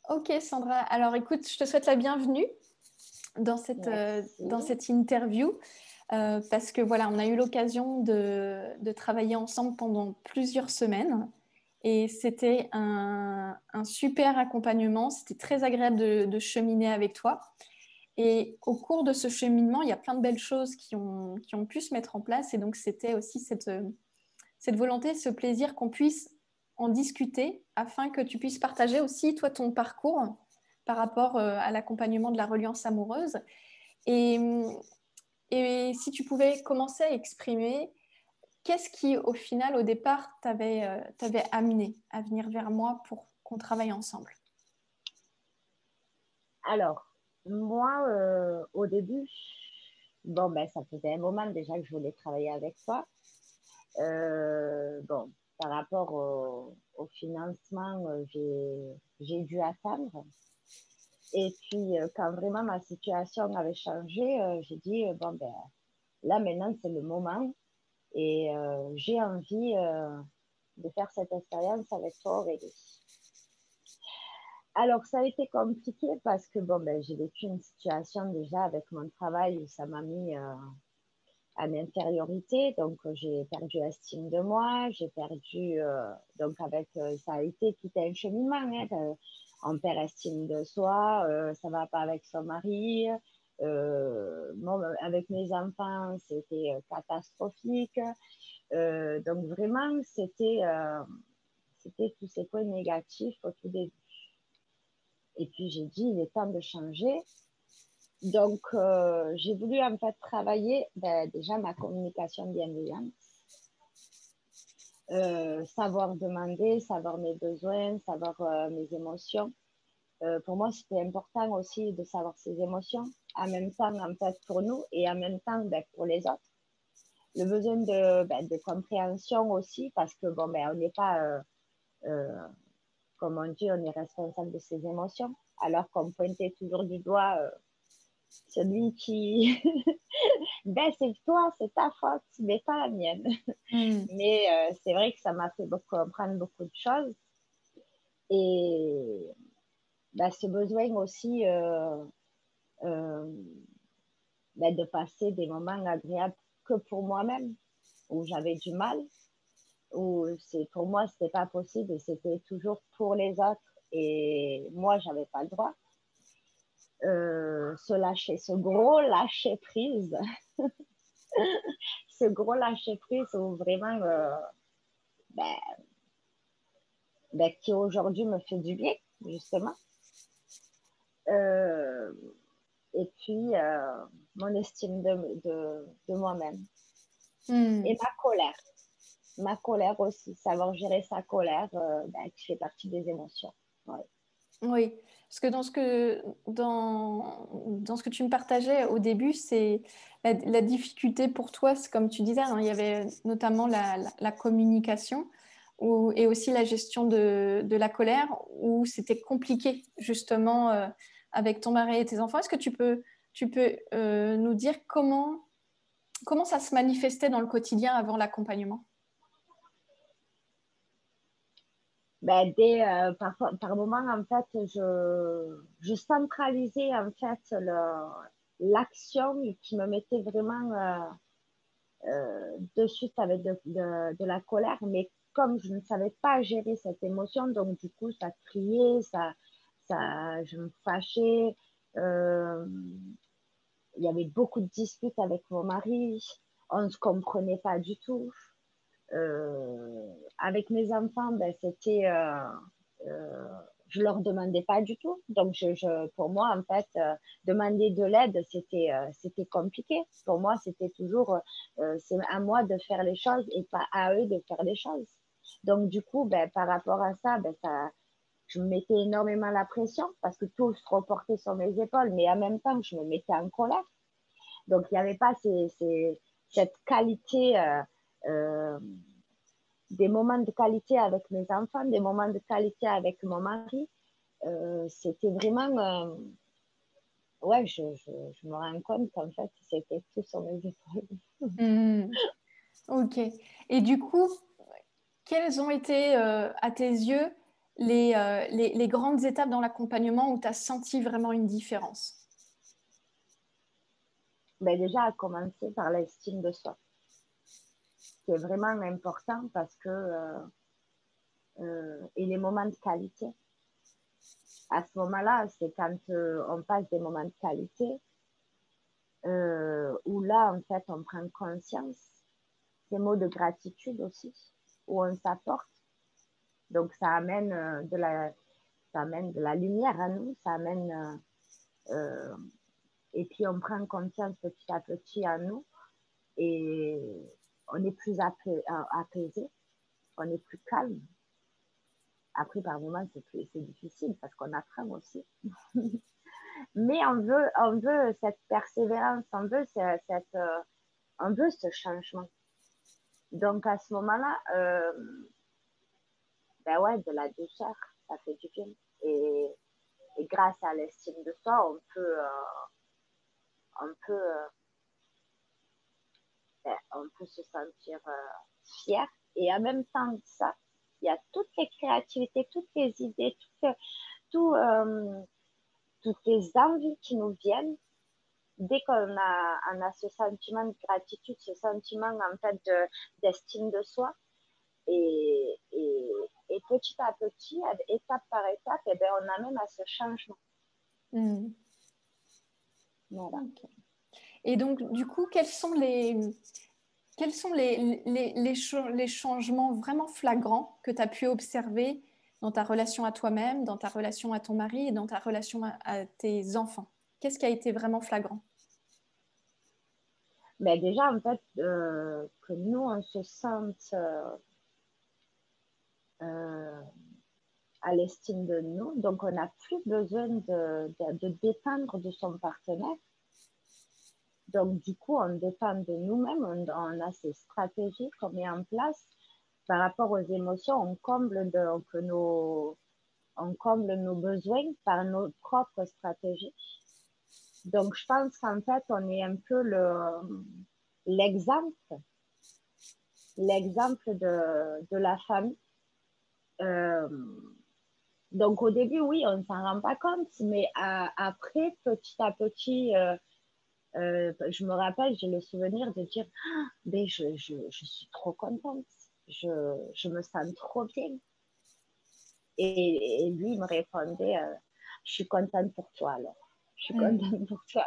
Ok, Sandra. Alors, écoute, je te souhaite la bienvenue dans Merci. cette interview parce que voilà, on a eu l'occasion de travailler ensemble pendant plusieurs semaines et c'était un super accompagnement. C'était très agréable de cheminer avec toi. Et au cours de ce cheminement, il y a plein de belles choses qui ont pu se mettre en place. Et donc, c'était aussi cette volonté, ce plaisir qu'on puisse en discuter afin que tu puisses partager aussi, toi, ton parcours par rapport à l'accompagnement de la reliance amoureuse. Et, et si tu pouvais commencer à exprimer, qu'est-ce qui, au final, au départ, t'avait amené à venir vers moi pour qu'on travaille ensemble? Alors, moi, au début, bon, ben, ça faisait un moment déjà que je voulais travailler avec toi. Bon, par rapport au financement, j'ai dû attendre. Et puis, quand vraiment ma situation avait changé, j'ai dit, bon, ben, là, maintenant, c'est le moment. Et j'ai envie de faire cette expérience avec toi, Aurélie. Alors, ça a été compliqué parce que bon, ben, j'ai vécu une situation déjà avec mon travail où ça m'a mis en infériorité. Donc, j'ai perdu l'estime de moi, j'ai perdu, donc avec, ça a été tout un cheminement. Hein, on perd l'estime de soi, ça va pas avec son mari. Bon, avec mes enfants, c'était catastrophique. Donc, vraiment, c'était tous ces points négatifs au tout début. Et puis j'ai dit, il est temps de changer. Donc, j'ai voulu en fait travailler ben, déjà ma communication bienveillante, savoir demander, savoir mes besoins, savoir mes émotions. Pour moi, c'était important aussi de savoir ses émotions, en même temps en fait pour nous et en même temps ben, pour les autres. Le besoin de compréhension aussi, parce que bon, ben, on n'est pas, comme on dit, on est responsable de ses émotions, alors qu'on pointait toujours du doigt celui qui, ben c'est toi, c'est ta faute, mais pas la mienne. Mm. Mais c'est vrai que ça m'a fait comprendre beaucoup de choses. Et ben, ce besoin aussi euh, ben, de passer des moments agréables que pour moi-même, où j'avais du mal, où pour moi, c'était pas possible et c'était toujours pour les autres. Et moi, j'avais pas le droit. Ce gros lâcher prise, ce gros lâcher prise où vraiment ben, ben, qui aujourd'hui me fait du bien, justement. Euh, et puis, mon estime de moi-même. Mm. Et ma colère. Ma colère aussi, savoir gérer sa colère, ben, qui fait partie des émotions. Ouais. Oui, parce que dans ce que tu me partageais au début, c'est la difficulté pour toi, c'est comme tu disais, hein, il y avait notamment la communication et aussi la gestion de la colère où c'était compliqué justement avec ton mari et tes enfants. Est-ce que tu peux nous dire comment ça se manifestait dans le quotidien avant l'accompagnement? Ben, par moment, en fait, je centralisais en fait l'action qui me mettait vraiment de suite avec de la colère, mais comme je ne savais pas gérer cette émotion, donc du coup, ça criait, je me fâchais. Euh, il y avait beaucoup de disputes avec mon mari, on ne se comprenait pas du tout. Avec mes enfants, ben, euh, je leur demandais pas du tout. Donc, pour moi, en fait, demander de l'aide, c'était compliqué. Pour moi, c'était toujours, c'est à moi de faire les choses et pas à eux de faire les choses. Donc, du coup, ben, par rapport à ça, ben, je me mettais énormément la pression parce que tout se reportait sur mes épaules, mais en même temps, je me mettais en colère. Donc, il n'y avait pas cette qualité euh, des moments de qualité avec mes enfants, des moments de qualité avec mon mari. C'était vraiment, ouais, je me rends compte qu'en fait, c'était tout sur mes épaules. Hmm. Ok. Et du coup, quels ont été, à tes yeux, les grandes étapes dans l'accompagnement où tu as senti vraiment une différence? Ben déjà, à commencer par l'estime de soi, qui est vraiment important parce que et les moments de qualité. À ce moment-là, c'est quand on passe des moments de qualité où là, en fait, on prend conscience des mots de gratitude aussi, où on s'apporte. Donc, ça amène de la lumière à nous, ça amène, et puis on prend confiance petit à petit en nous et on est plus apaisé, on est plus calme. Après, par moments, c'est difficile parce qu'on apprend aussi. Mais on veut cette persévérance, on veut ce changement. Donc, à ce moment-là, ben ouais, de la douceur, ça fait du bien. Et grâce à l'estime de soi, on peut, on peut se sentir fier. Et en même temps de ça, il y a toutes les créativités, toutes les idées, tout, toutes les envies qui nous viennent dès on a ce sentiment de gratitude, ce sentiment en fait d'estime de soi. Et petit à petit, étape par étape, eh ben, on amène à ce changement. Voilà. Okay. Et donc, du coup, quels sont les changements vraiment flagrants que tu as pu observer dans ta relation à toi-même, dans ta relation à ton mari et dans ta relation à tes enfants? Qu'est-ce qui a été vraiment flagrant? Ben déjà, en fait, que nous, on se sente à l'estime de nous. Donc, on n'a plus besoin de dépendre de son partenaire. Donc, du coup, on dépend de nous-mêmes. On a ces stratégies qu'on met en place par rapport aux émotions. On comble nos besoins par nos propres stratégies. Donc, je pense qu'en fait, on est un peu l'exemple de la famille. Donc, au début, oui, on ne s'en rend pas compte, mais après, petit à petit, je me rappelle, j'ai le souvenir de dire, ah, mais je suis trop contente, je me sens trop bien. Et lui, il me répondait, je suis contente pour toi alors. Je suis contente pour toi.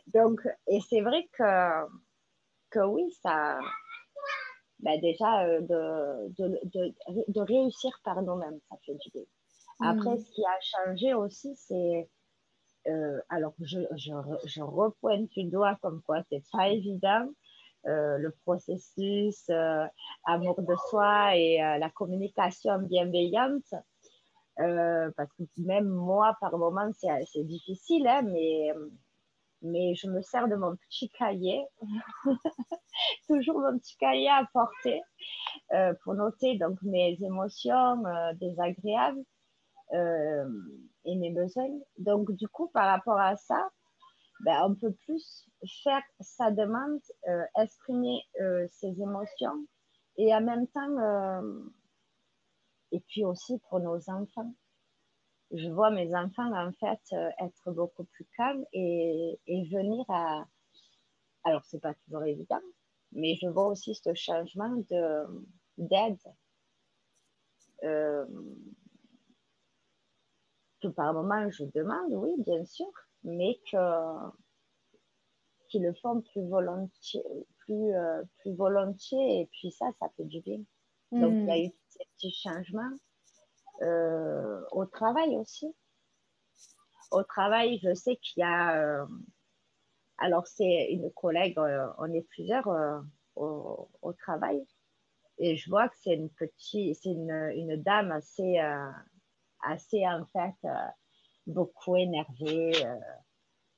Donc, et c'est vrai que oui, ça, ben déjà, de réussir par nous-mêmes, ça fait du bien. Après, ce qui a changé aussi, c'est, alors je repointe du doigt comme quoi c'est pas évident, le processus amour de soi et la communication bienveillante. Parce que même moi, par moments, c'est difficile, hein, mais je me sers de mon petit cahier, toujours mon petit cahier à porter pour noter donc mes émotions désagréables et mes besoins. Donc, du coup, par rapport à ça, ben, on peut plus faire sa demande, exprimer ses émotions et en même temps, et puis aussi pour nos enfants. Je vois mes enfants en fait être beaucoup plus calmes et venir à... Alors, c'est pas toujours évident, mais je vois aussi ce changement d'aide euh, que par moment je demande, oui, bien sûr, mais qu'ils le font plus volontiers, plus volontiers, et puis ça fait du bien. Donc, il y a eu ces petits changements au travail aussi. Au travail, je sais qu'il y a... alors, c'est une collègue, on est plusieurs au travail, et je vois que c'est une dame assez en fait, beaucoup énervée.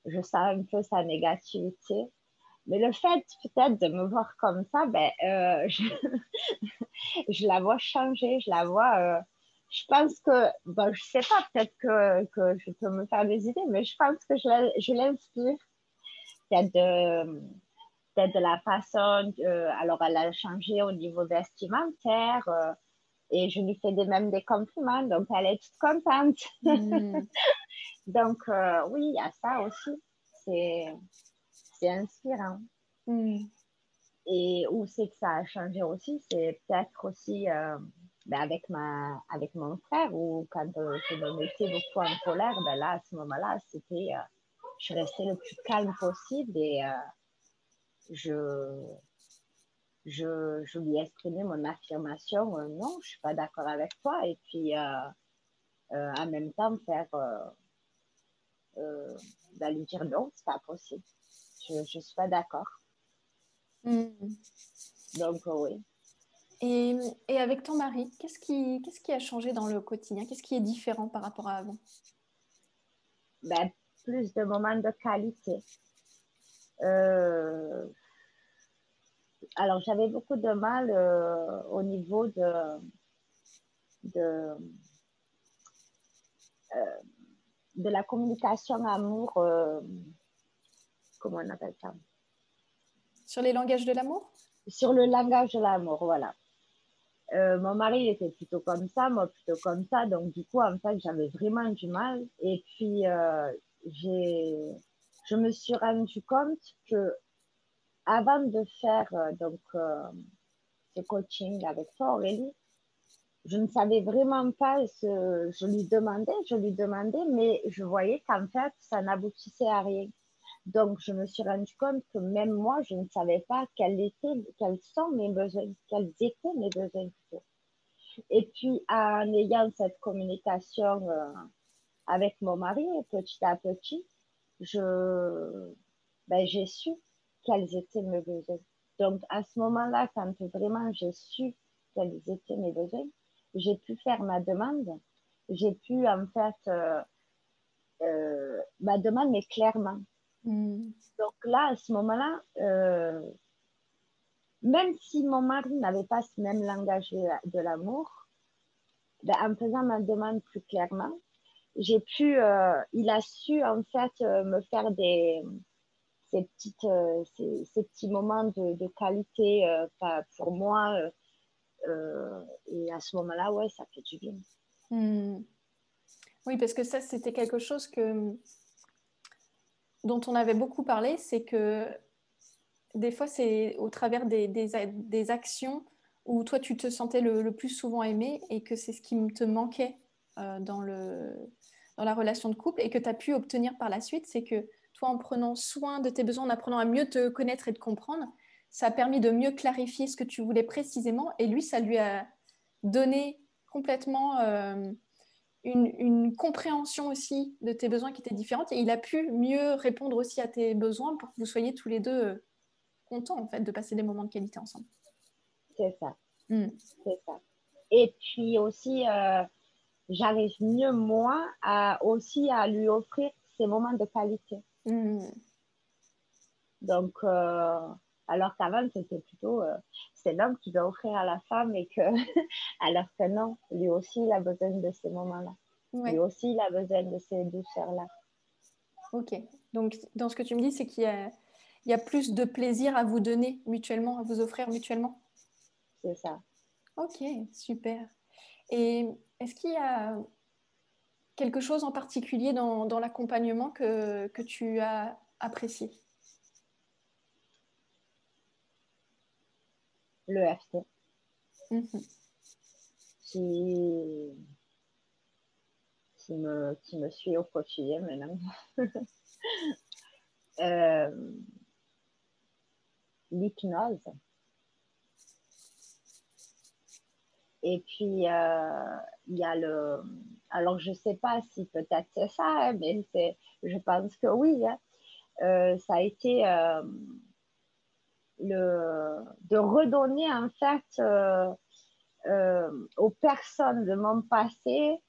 Je sens un peu sa négativité. Mais le fait peut-être de me voir comme ça, ben, je la vois changer, je la vois. Je pense que, bon, je sais pas, peut-être que je peux me faire des idées, mais je pense que je l'inspire. Peut-être de la façon, alors elle a changé au niveau vestimentaire, Et je lui fais même des compliments, donc elle est toute contente. Mm. Donc, oui, il y a ça aussi. C'est, c'est inspirant. Mm. Et où c'est que ça a changé aussi, c'est peut-être aussi ben avec mon frère, ou quand je me mettais beaucoup en colère, ben là, à ce moment-là, je restais le plus calme possible et je, je lui exprimais mon affirmation, non, je ne suis pas d'accord avec toi, et puis en même temps faire, lui dire non, c'est pas possible, je ne suis pas d'accord. Mm. Donc, oui. Et, et avec ton mari, qu'est-ce qui a changé dans le quotidien? Qu'est-ce qui est différent par rapport à avant? Ben, plus de moments de qualité. Euh, alors, j'avais beaucoup de mal au niveau de, de la communication amour, comment on appelle ça? Sur les langages de l'amour? Sur le langage de l'amour, voilà. Mon mari il était plutôt comme ça, moi plutôt comme ça, donc du coup, en fait, j'avais vraiment du mal. Et puis, j'ai, je me suis rendu compte que avant de faire ce coaching avec toi, Aurélie, je ne savais vraiment pas je lui demandais, mais je voyais qu'en fait, ça n'aboutissait à rien. Donc, je me suis rendu compte que même moi, je ne savais pas quels sont mes besoins, quels étaient mes besoins plutôt. Et puis, en ayant cette communication avec mon mari, petit à petit, je, j'ai su quels étaient mes besoins. Donc, à ce moment-là, quand vraiment j'ai su quels étaient mes besoins, j'ai pu faire ma demande. J'ai pu, en fait, ma demande, mais clairement. Mm. Donc là, à ce moment-là, même si mon mari n'avait pas ce même langage de l'amour, ben, en faisant ma demande plus clairement, il a su, en fait, me faire ces petits moments de qualité pour moi. Et à ce moment-là, ouais, ça fait du bien. Mm. Oui, parce que ça, c'était quelque chose dont on avait beaucoup parlé, c'est que des fois, c'est au travers des actions où toi, tu te sentais le plus souvent aimé et que c'est ce qui te manquait dans la relation de couple et que tu as pu obtenir par la suite, c'est que toi, en prenant soin de tes besoins, en apprenant à mieux te connaître et te comprendre, ça a permis de mieux clarifier ce que tu voulais précisément et lui, ça lui a donné complètement une compréhension aussi de tes besoins qui étaient différentes et il a pu mieux répondre aussi à tes besoins pour que vous soyez tous les deux contents en fait de passer des moments de qualité ensemble. C'est ça, Mm. c'est ça. Et puis aussi, j'arrive mieux, moi, aussi à lui offrir ces moments de qualité. Mm. Donc, alors qu'avant, c'était plutôt, c'est l'homme qui doit offrir à la femme alors que non, lui aussi, il a besoin de ces moments-là. Lui Ouais, aussi, il a besoin de ces douceurs-là. ok. Donc, dans ce que tu me dis, c'est il y a plus de plaisir à vous donner mutuellement, à vous offrir mutuellement. C'est ça. Ok, super. Et est-ce qu'il y a quelque chose en particulier dans l'accompagnement que tu as apprécié? L'EFT, Mhm. qui, qui me suit au quotidien maintenant. Euh, L'hypnose. Et puis, il y a alors je ne sais pas si peut-être c'est ça, hein, mais je pense que oui, hein. Ça a été de redonner en fait aux personnes de mon passé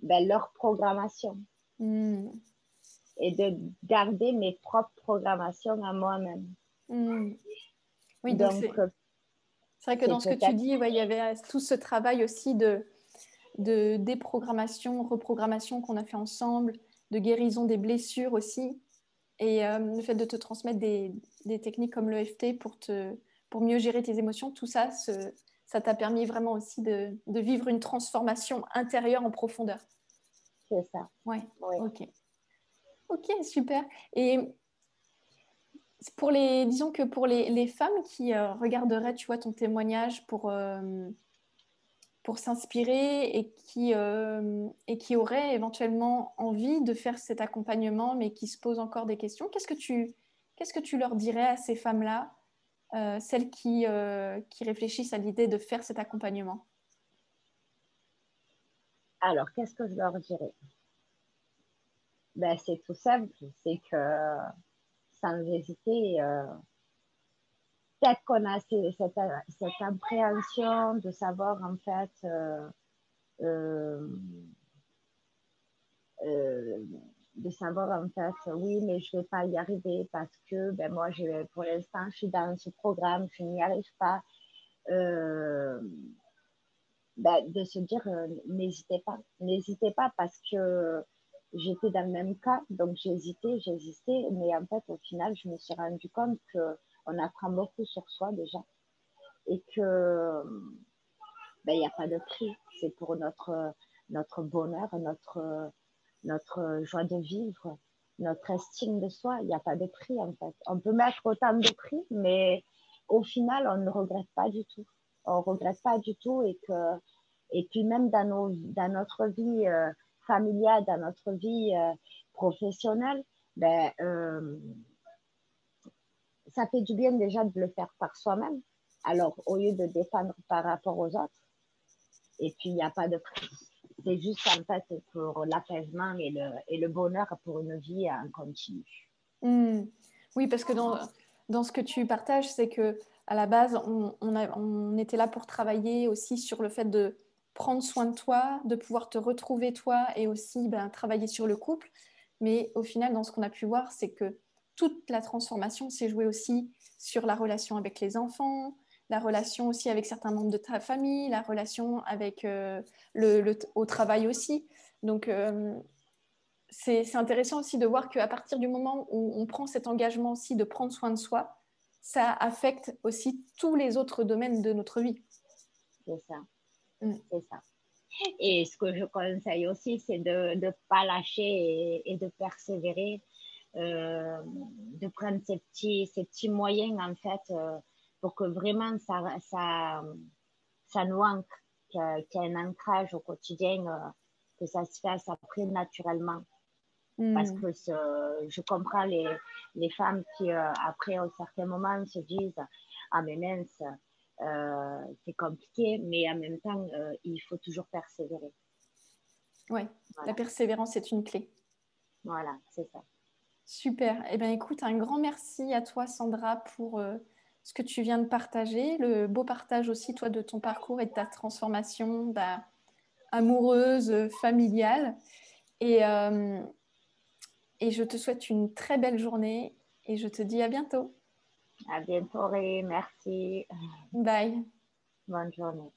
leur programmation Mm. et de garder mes propres programmations à moi-même. Mm. Oui, donc Donc, c'est vrai que c'est dans ce que tu peut-être, dis, ouais, il y avait tout ce travail aussi de déprogrammation, reprogrammation qu'on a fait ensemble, de guérison des blessures aussi, et le fait de te transmettre des techniques comme l'EFT pour mieux gérer tes émotions, tout ça, ça t'a permis vraiment aussi de vivre une transformation intérieure en profondeur. C'est ça. Ouais, Oui. ok. Ok, super. Et disons que pour les femmes qui regarderaient, tu vois, ton témoignage pour s'inspirer et qui auraient éventuellement envie de faire cet accompagnement, mais qui se posent encore des questions, qu'est-ce que tu leur dirais à ces femmes-là, celles qui réfléchissent à l'idée de faire cet accompagnement? Alors, qu'est-ce que je leur dirais? Ben, c'est tout simple, c'est que sans hésiter, peut-être qu'on a cette appréhension de savoir en fait euh, euh, de savoir en fait, oui, mais je ne vais pas y arriver parce que ben, moi, pour l'instant, je suis dans ce programme, je n'y arrive pas. Euh, ben, de se dire, n'hésitez pas parce que j'étais dans le même cas, donc j'hésitais, mais en fait, au final, je me suis rendu compte qu'on apprend beaucoup sur soi déjà et que ben, il n'y a pas de prix, c'est pour notre bonheur, notre joie de vivre, notre estime de soi. Il n'y a pas de prix en fait. On peut mettre autant de prix, mais au final, on ne regrette pas du tout. On ne regrette pas du tout et puis même dans notre vie familiale, dans notre vie professionnelle, ben, ça fait du bien déjà de le faire par soi-même. Alors, au lieu de dépendre par rapport aux autres, et puis il n'y a pas de prix. C'est juste en fait pour l'apaisement et le bonheur pour une vie en continu. Hmm. Oui, parce que dans ce que tu partages, c'est que à la base, on était là pour travailler aussi sur le fait de prendre soin de toi, de pouvoir te retrouver toi et aussi ben, travailler sur le couple. Mais au final, dans ce qu'on a pu voir, c'est que toute la transformation s'est jouée aussi sur la relation avec les enfants, la relation aussi avec certains membres de ta famille, la relation avec au travail aussi. Donc, c'est intéressant aussi de voir qu'à partir du moment où on prend cet engagement aussi de prendre soin de soi, ça affecte aussi tous les autres domaines de notre vie. C'est ça, Mm. c'est ça. Et ce que je conseille aussi, c'est de ne pas lâcher et de persévérer, de prendre ces petits moyens en fait pour que vraiment ça nous ancre, qu'il y ait un ancrage au quotidien, que ça se fasse après naturellement. Parce Mm. que je comprends les femmes qui, après un certain moment, se disent ah, mais mince, c'est compliqué, mais en même temps, il faut toujours persévérer. Ouais, la Voilà, persévérance est une clé. voilà, c'est ça. Super. Eh bien, écoute, un grand merci à toi, Sandra, pour ce que tu viens de partager, le beau partage aussi, toi, de ton parcours et de ta transformation bah, amoureuse, familiale. Et, euh, et je te souhaite une très belle journée et je te dis à bientôt. À bientôt, Ray. Merci. Bye. Bonne journée.